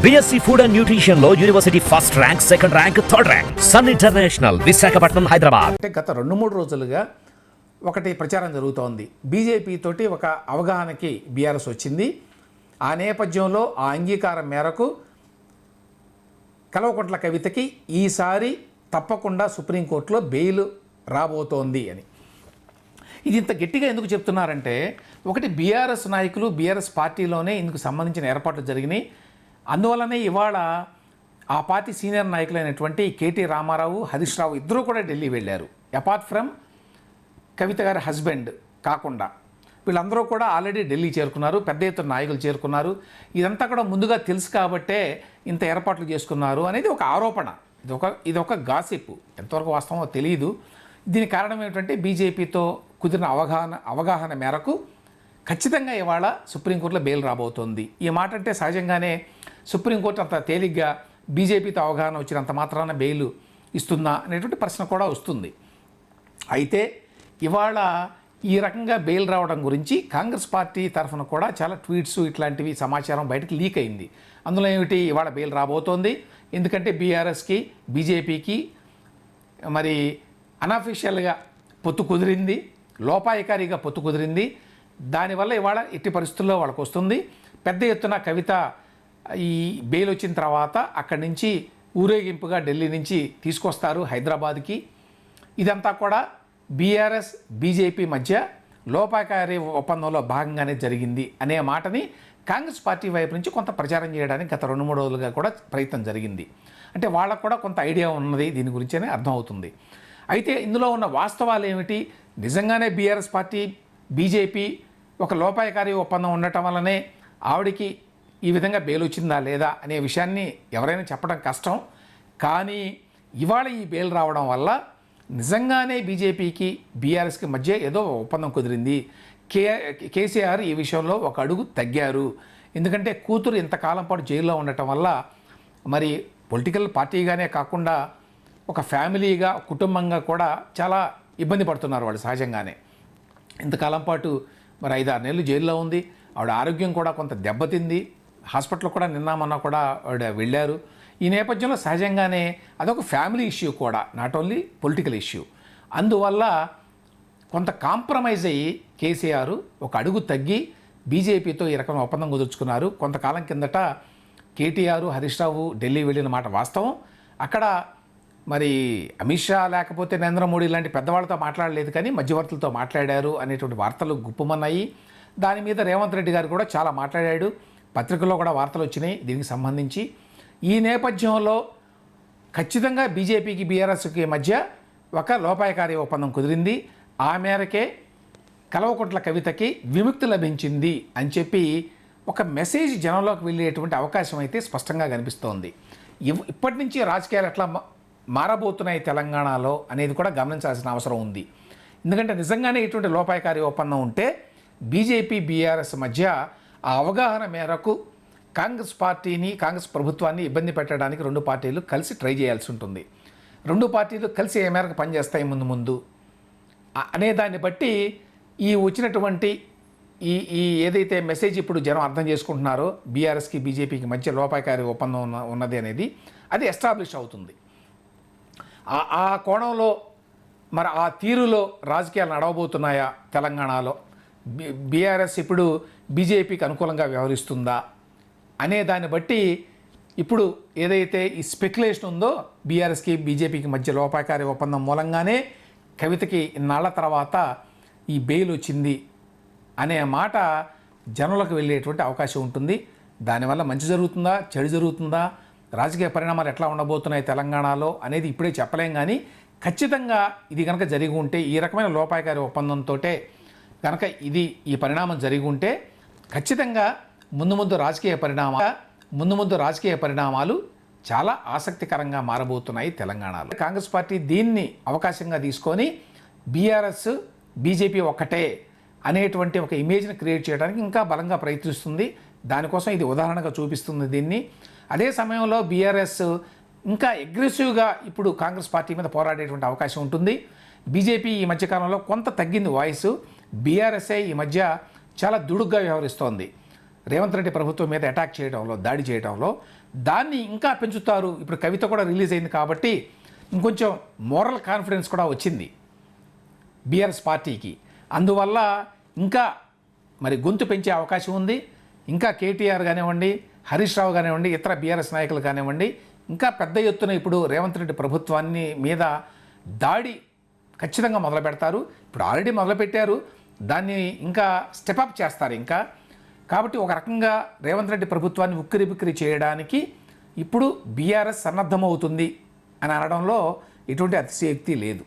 BSc food and nutrition లో university first rank, second rank, third rank. Sun international, Visakhapatnam, Hyderabad. అంటే గత 2-3 రోజులుగా ఒకటి ప్రచారం జరుగుతోంది. బీజేపీ తోటి ఒక అవగాహనకి బీఆర్ఎస్ వచ్చింది. ఆ నేపథ్యంలో ఆ అంగీకారం మేరకు కల్వకుంట్ల కవితకి ఈసారి తప్పకుండా సుప్రీంకోర్టులో బెయిల్ రాబోతోంది అని. ఇది ఇంత గట్టిగా ఎందుకు చెప్తున్నారంటే, ఒకటి బీఆర్ఎస్ నాయకులు, బీఆర్ఎస్ పార్టీలోనే ఇందుకు సంబంధించిన ఏర్పాట్లు జరిగినాయి. అందువల్లనే ఇవాళ ఆ పార్టీ సీనియర్ నాయకులైనటువంటి కేటీ రామారావు, హరీష్ రావు ఇద్దరూ కూడా ఢిల్లీ వెళ్ళారు. అపార్ట్ ఫ్రమ్ కవిత గారి హస్బెండ్ కాకుండా వీళ్ళందరూ కూడా ఆల్రెడీ ఢిల్లీ చేరుకున్నారు. పెద్ద ఎత్తున నాయకులు చేరుకున్నారు. ఇదంతా కూడా ముందుగా తెలుసు కాబట్టే ఇంత ఏర్పాట్లు చేసుకున్నారు అనేది ఒక ఆరోపణ. ఇది ఒక గాసిప్. ఎంతవరకు వాస్తవమో తెలియదు. దీనికి కారణం ఏమిటంటే, బీజేపీతో కుదిరిన అవగాహన మేరకు ఖచ్చితంగా ఇవాళ సుప్రీంకోర్టులో బెయిల్ రాబోతోంది. ఈ మాట అంటే సహజంగానే సుప్రీంకోర్టు అంత తేలిగ్గా బీజేపీతో అవగాహన వచ్చినంత మాత్రాన బెయిల్ ఇస్తుందా అనేటువంటి ప్రశ్న కూడా వస్తుంది. అయితే ఇవాళ ఈ రకంగా బెయిల్ రావడం గురించి కాంగ్రెస్ పార్టీ తరఫున కూడా చాలా ట్వీట్స్ ఇట్లాంటివి సమాచారం బయటకు లీక్ అయింది. అందులో ఏమిటి, ఇవాళ బెయిల్ రాబోతోంది. ఎందుకంటే బీఆర్ఎస్కి, బీజేపీకి మరి అన్అఫీషియల్గా పొత్తు కుదిరింది, లోపాయకారిగా పొత్తు కుదిరింది. దానివల్ల ఇవాళ ఎట్టి పరిస్థితుల్లో వాళ్ళకు వస్తుంది. పెద్ద ఎత్తున కవిత ఈ బెయిల్ వచ్చిన తర్వాత అక్కడి నుంచి ఊరేగింపుగా ఢిల్లీ నుంచి తీసుకొస్తారు హైదరాబాద్కి. ఇదంతా కూడా బీఆర్ఎస్, బీజేపీ మధ్య లోపాయకారి ఒప్పందంలో భాగంగానే జరిగింది అనే మాటని కాంగ్రెస్ పార్టీ వైపు నుంచి కొంత ప్రచారం చేయడానికి గత 2-3 రోజులుగా కూడా ప్రయత్నం జరిగింది. అంటే వాళ్ళకు కూడా కొంత ఐడియా ఉన్నది దీని గురించనే అర్థమవుతుంది. అయితే ఇందులో ఉన్న వాస్తవాలు ఏమిటి, నిజంగానే బీఆర్ఎస్ పార్టీ, బీజేపీ ఒక లోపాయకారి ఒప్పందం ఉండటం వల్లనే ఆవిడికి ఈ విధంగా బెయిల్ వచ్చిందా లేదా అనే విషయాన్ని ఎవరైనా చెప్పడం కష్టం. కానీ ఇవాళ ఈ బెయిల్ రావడం వల్ల నిజంగానే బీజేపీకి, బీఆర్ఎస్కి మధ్య ఏదో ఒప్పందం కుదిరింది. కేసీఆర్ ఈ విషయంలో ఒక అడుగు తగ్గారు. ఎందుకంటే కూతురు ఇంతకాలం పాటు జైల్లో ఉండటం వల్ల మరి పొలిటికల్ పార్టీగానే కాకుండా ఒక ఫ్యామిలీగా, కుటుంబంగా కూడా చాలా ఇబ్బంది పడుతున్నారు వాళ్ళు సహజంగానే. ఇంతకాలం పాటు మరి 5-6 నెలలు జైల్లో ఉంది. ఆవిడ ఆరోగ్యం కూడా కొంత దెబ్బతింది. హాస్పిటల్ కూడా నిన్నామన్నా కూడా ఆవిడ వెళ్ళారు. ఈ నేపథ్యంలో సహజంగానే అదొక ఫ్యామిలీ ఇష్యూ కూడా, నాట్ ఓన్లీ పొలిటికల్ ఇష్యూ. అందువల్ల కొంత కాంప్రమైజ్ అయ్యి కేసీఆర్ ఒక అడుగు తగ్గి బీజేపీతో ఈ రకమైన ఒప్పందం కుదుర్చుకున్నారు. కొంతకాలం కిందట కేటీఆర్, హరీష్ రావు ఢిల్లీ వెళ్ళిన మాట వాస్తవం. అక్కడ మరి అమిత్ షా లేకపోతే నరేంద్ర మోడీ లాంటి పెద్దవాళ్ళతో మాట్లాడలేదు, కానీ మధ్యవర్తులతో మాట్లాడారు అనేటువంటి వార్తలు గుప్పమన్నాయి. దాని మీద రేవంత్ రెడ్డి గారు కూడా చాలా మాట్లాడాడు. పత్రికల్లో కూడా వార్తలు వచ్చినాయి దీనికి సంబంధించి. ఈ నేపథ్యంలో ఖచ్చితంగా బీజేపీకి, బీఆర్ఎస్కి మధ్య ఒక లోపాయకారి ఒప్పందం కుదిరింది. ఆ మేరకే కల్వకుంట్ల కవితకి విముక్తి లభించింది అని చెప్పి ఒక మెసేజ్ జనంలోకి వెళ్ళేటువంటి అవకాశం అయితే స్పష్టంగా కనిపిస్తోంది. ఇప్పటి నుంచి రాజకీయాలు ఎట్లా మారబోతున్నాయి తెలంగాణలో అనేది కూడా గమనించాల్సిన అవసరం ఉంది. ఎందుకంటే నిజంగానే ఇటువంటి లోపాయకారి ఒప్పందం ఉంటే బీజేపీ, బీఆర్ఎస్ మధ్య ఆ అవగాహన మేరకు కాంగ్రెస్ పార్టీని, కాంగ్రెస్ ప్రభుత్వాన్ని ఇబ్బంది పెట్టడానికి రెండు పార్టీలు కలిసి ట్రై చేయాల్సి ఉంటుంది. రెండు పార్టీలు కలిసి ఏ మేరకు పనిచేస్తాయి ముందు అనే దాన్ని బట్టి ఈ వచ్చినటువంటి ఈ ఏదైతే మెసేజ్ ఇప్పుడు జనం అర్థం చేసుకుంటున్నారో బీఆర్ఎస్కి, బీజేపీకి మధ్య లోపాయకారి ఒప్పందం ఉన్నది అనేది అది ఎస్టాబ్లిష్ అవుతుంది. ఆ కోణంలో మరి ఆ తీరులో రాజకీయాలు నడవబోతున్నాయా తెలంగాణలో, బీఆర్ఎస్ ఇప్పుడు బీజేపీకి అనుకూలంగా వ్యవహరిస్తుందా అనే దాన్ని బట్టి ఇప్పుడు ఏదైతే ఈ స్పెక్యులేషన్ ఉందో బీఆర్ఎస్కి, బీజేపీకి మధ్య లోపాయకారి ఒప్పందం మూలంగానే కవితకి ఇన్నాళ్ల తర్వాత ఈ బెయిల్ వచ్చింది అనే మాట జనంలోకి వెళ్ళేటువంటి అవకాశం ఉంటుంది. దానివల్ల మంచి జరుగుతుందా, చెడు జరుగుతుందా, రాజకీయ పరిణామాలు ఎట్లా ఉండబోతున్నాయి తెలంగాణలో అనేది ఇప్పుడే చెప్పలేం. కానీ ఖచ్చితంగా ఇది కనుక జరిగి ఉంటే, ఈ రకమైన లోపాయకారి ఒప్పందంతో కనుక ఈ పరిణామం జరిగి ఉంటే ఖచ్చితంగా ముందు రాజకీయ పరిణామాలు చాలా ఆసక్తికరంగా మారబోతున్నాయి తెలంగాణలో. కాంగ్రెస్ పార్టీ దీన్ని అవకాశంగా తీసుకొని బీఆర్ఎస్, బీజేపీ ఒక్కటే అనేటువంటి ఒక ఇమేజ్ని క్రియేట్ చేయడానికి ఇంకా బలంగా ప్రయత్నిస్తుంది. దానికోసం ఇది ఉదాహరణగా చూపిస్తుంది దీన్ని. అదే సమయంలో బీఆర్ఎస్ ఇంకా అగ్రెసివ్గా ఇప్పుడు కాంగ్రెస్ పార్టీ మీద పోరాడేటువంటి అవకాశం ఉంటుంది. బీజేపీ ఈ మధ్యకాలంలో కొంత తగ్గింది వాయిస్, బీఆర్ఎస్ఏ ఈ మధ్య చాలా దుడుగ్గా వ్యవహరిస్తోంది. రేవంత్ రెడ్డి ప్రభుత్వం మీద అటాక్ చేయడంలో, దాడి చేయడంలో దాన్ని ఇంకా పెంచుతారు. ఇప్పుడు కవిత కూడా రిలీజ్ అయింది కాబట్టి ఇంకొంచెం మోరల్ కాన్ఫిడెన్స్ కూడా వచ్చింది బీఆర్ఎస్ పార్టీకి. అందువల్ల ఇంకా మరి గొంతు పెంచే అవకాశం ఉంది. ఇంకా కేటీఆర్ కానివ్వండి, హరీష్ రావు కానివ్వండి, ఇతర బీఆర్ఎస్ నాయకులు కానివ్వండి, ఇంకా పెద్ద ఎత్తున ఇప్పుడు రేవంత్ రెడ్డి ప్రభుత్వాన్ని మీద దాడి ఖచ్చితంగా మొదలు పెడతారు. ఇప్పుడు ఆల్రెడీ మొదలుపెట్టారు, దాన్ని ఇంకా స్టెప్అప్ చేస్తారు ఇంకా. కాబట్టి ఒక రకంగా రేవంత్ రెడ్డి ప్రభుత్వాన్ని ఉక్కిరి చేయడానికి ఇప్పుడు బీఆర్ఎస్ సన్నద్ధమవుతుంది అని అనడంలో ఎటువంటి అతిశయోక్తి లేదు.